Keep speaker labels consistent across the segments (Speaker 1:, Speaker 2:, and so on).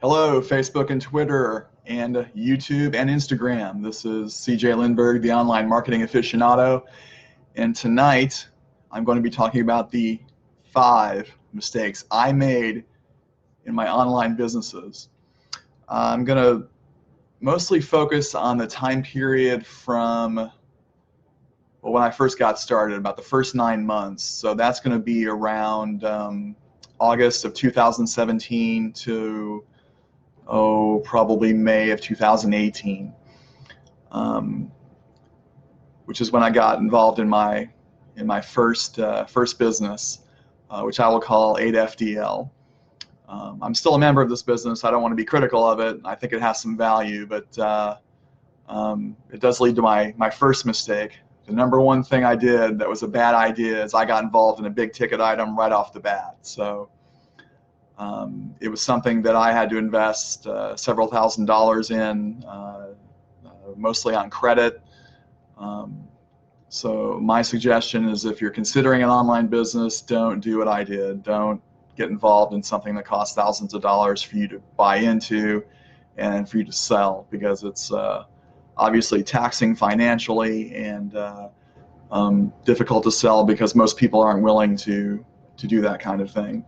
Speaker 1: Hello, Facebook and Twitter and YouTube and Instagram. This is CJ Lindberg, the online marketing aficionado. And tonight, I'm going to be talking about the 5 mistakes I made in my online businesses. I'm going to mostly focus on the time period from when I first got started, about the first 9 months. So that's going to be around August of 2017 to probably May of 2018, which is when I got involved in my first business, which I will call 8FDL. I'm still a member of this business. I don't want to be critical of it. I think it has some value, but it does lead to my first mistake. The number one thing I did that was a bad idea is I got involved in a big ticket item right off the bat. So it was something that I had to invest several $1,000s in, mostly on credit. So my suggestion is, if you're considering an online business, don't do what I did. Don't get involved in something that costs thousands of dollars for you to buy into and for you to sell, because it's obviously taxing financially and difficult to sell because most people aren't willing to do that kind of thing.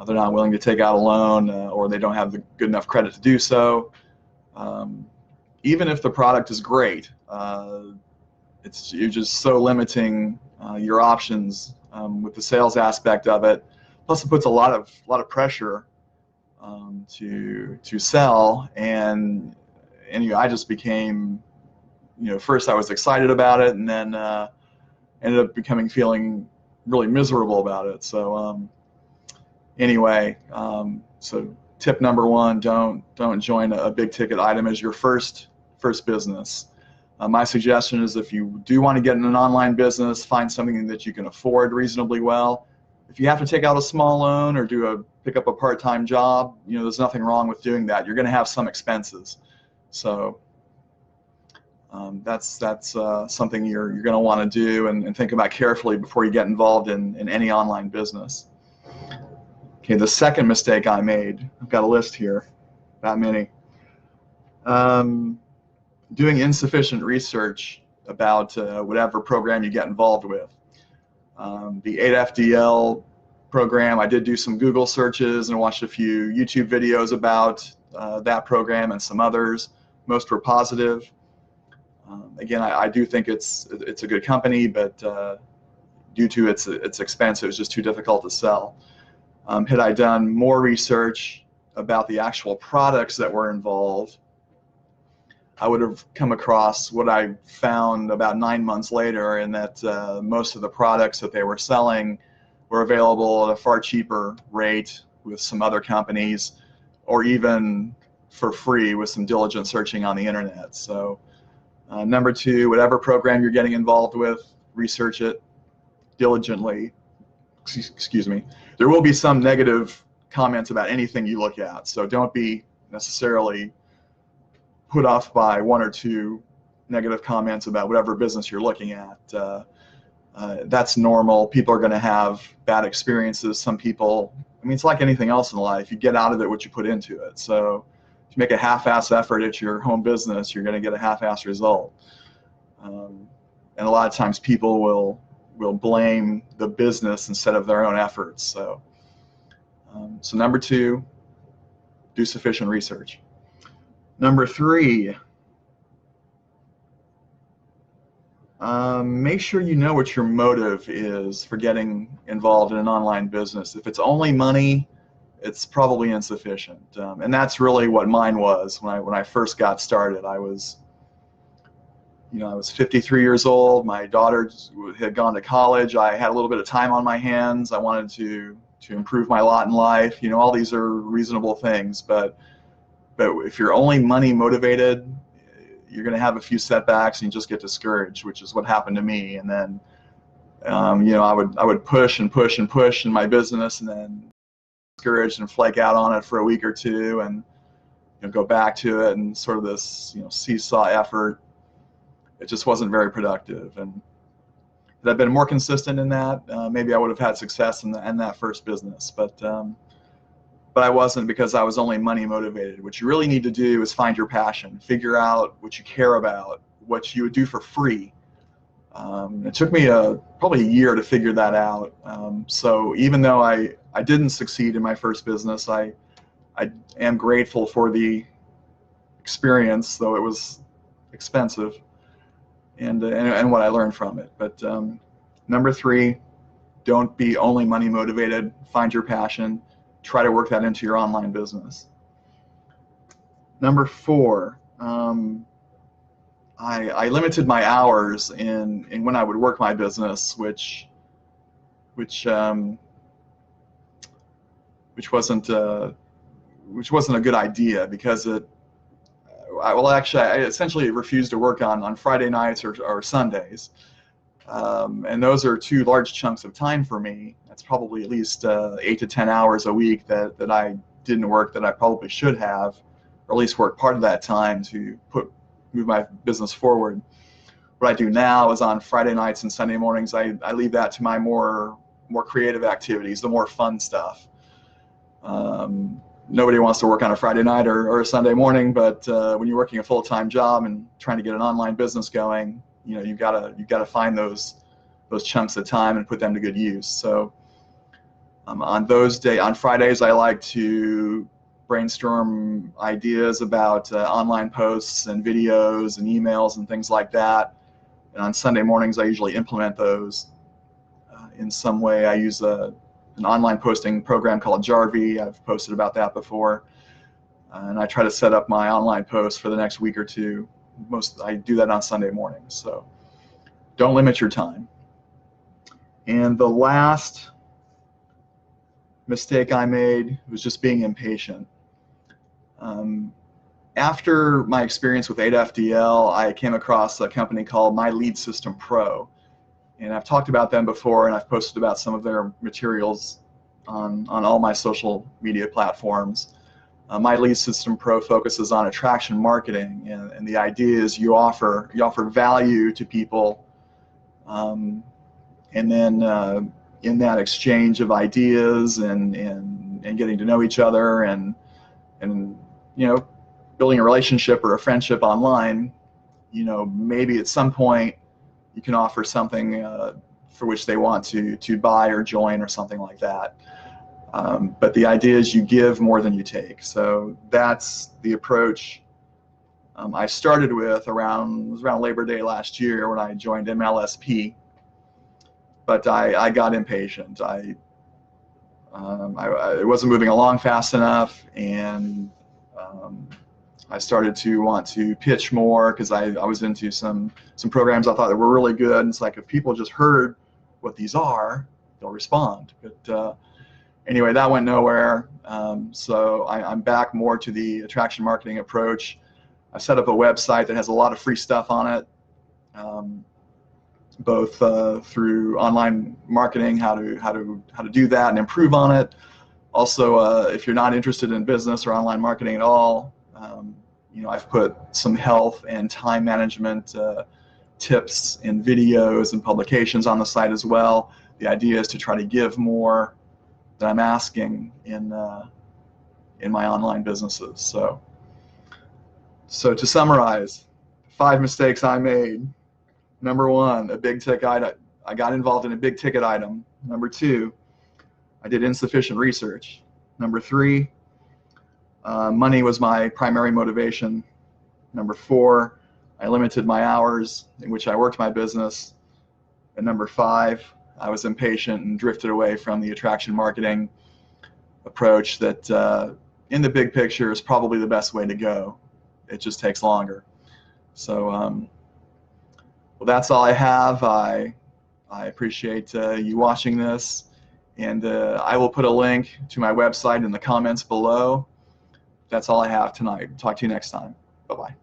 Speaker 1: They're not willing to take out a loan, or they don't have the good enough credit to do so. Even if the product is great, you're just so limiting your options with the sales aspect of it. Plus, it puts a lot of pressure to sell, and I just became, first I was excited about it, and then ended up feeling really miserable about it. So anyway, so tip number 1: don't join a big ticket item as your first business. My suggestion is, if you do want to get in an online business, find something that you can afford reasonably well. If you have to take out a small loan or pick up a part-time job, there's nothing wrong with doing that. You're going to have some expenses, so that's something you're going to want to do and think about carefully before you get involved in any online business. Okay, the second mistake I made, I've got a list here, that many. Doing insufficient research about whatever program you get involved with. The 8FDL program, I did do some Google searches and watched a few YouTube videos about that program and some others. Most were positive. Again, I do think it's a good company, but due to its expense, it was just too difficult to sell. Had I done more research about the actual products that were involved, I would have come across what I found about 9 months later, in that most of the products that they were selling were available at a far cheaper rate with some other companies, or even for free with some diligent searching on the internet. So number 2, whatever program you're getting involved with, research it diligently. Excuse me. There will be some negative comments about anything you look at, so don't be necessarily put off by 1 or 2 negative comments about whatever business you're looking at. That's normal. People are going to have bad experiences. Some people, it's like anything else in life. You get out of it what you put into it. So if you make a half-ass effort at your home business, you're going to get a half-ass result. And a lot of times people will blame the business instead of their own efforts. So number 2, do sufficient research. Number 3, make sure you know what your motive is for getting involved in an online business. If it's only money, it's probably insufficient. And that's really what mine was when I first got started. I was 53 years old. My daughter had gone to college. I had a little bit of time on my hands. I wanted to improve my lot in life. All these are reasonable things, but if you're only money motivated, you're going to have a few setbacks and you just get discouraged, which is what happened to me. And then I would push and push and push in my business, and then discouraged and flake out on it for a week or 2, and go back to it, and sort of this seesaw effort. It just wasn't very productive. And had I been more consistent in that, maybe I would have had success in that first business. But but I wasn't, because I was only money motivated. What you really need to do is find your passion, figure out what you care about, what you would do for free. It took me probably a year to figure that out. So even though I didn't succeed in my first business, I am grateful for the experience, though it was expensive, and what I learned from it. But number 3, don't be only money motivated. Find your passion. Try to work that into your online business. Number 4, I limited my hours in when I would work my business, which wasn't a good idea, because I essentially refused to work on Friday nights or Sundays, and those are 2 large chunks of time for me. That's probably at least 8 to 10 hours a week that I didn't work, that I probably should have, or at least work part of that time to move my business forward. What I do now is on Friday nights and Sunday mornings, I leave that to my more creative activities, the more fun stuff. Nobody wants to work on a Friday night or a Sunday morning, but when you're working a full-time job and trying to get an online business going, you've got to find those chunks of time and put them to good use. So on Fridays, I like to brainstorm ideas about online posts and videos and emails and things like that. And on Sunday mornings, I usually implement those in some way. I use an online posting program called Jarvee. I've posted about that before. And I try to set up my online posts for the next week or 2. I do that on Sunday mornings. So don't limit your time. And the last mistake I made was just being impatient. After my experience with 8FDL, I came across a company called My Lead System Pro, and I've talked about them before, and I've posted about some of their materials on all my social media platforms. My Lead System Pro focuses on attraction marketing, and the idea is you offer value to people, and then in that exchange of ideas and getting to know each other and building a relationship or a friendship online, maybe at some point you can offer something for which they want to buy or join or something like that. But the idea is you give more than you take. So that's the approach I started with around Labor Day last year when I joined MLSP. But I got impatient. It wasn't moving along fast enough, and I started to want to pitch more, because I was into some programs I thought that were really good. And it's like, if people just heard what these are, they'll respond. But anyway, that went nowhere. So I'm back more to the attraction marketing approach. I set up a website that has a lot of free stuff on it, both through online marketing, how to do that and improve on it. Also, if you're not interested in business or online marketing at all, I've put some health and time management tips in videos and publications on the site as well. The idea is to try to give more than I'm asking in my online businesses. So to summarize, 5 mistakes I made. Number 1, a big ticket item. I got involved in a big ticket item. Number 2, I did insufficient research. Number 3, money was my primary motivation. Number 4, I limited my hours in which I worked my business. And number 5, I was impatient and drifted away from the attraction marketing approach that in the big picture is probably the best way to go. It just takes longer. So well, that's all I have. I appreciate you watching this, and I will put a link to my website in the comments below. That's all I have tonight. Talk to you next time. Bye-bye.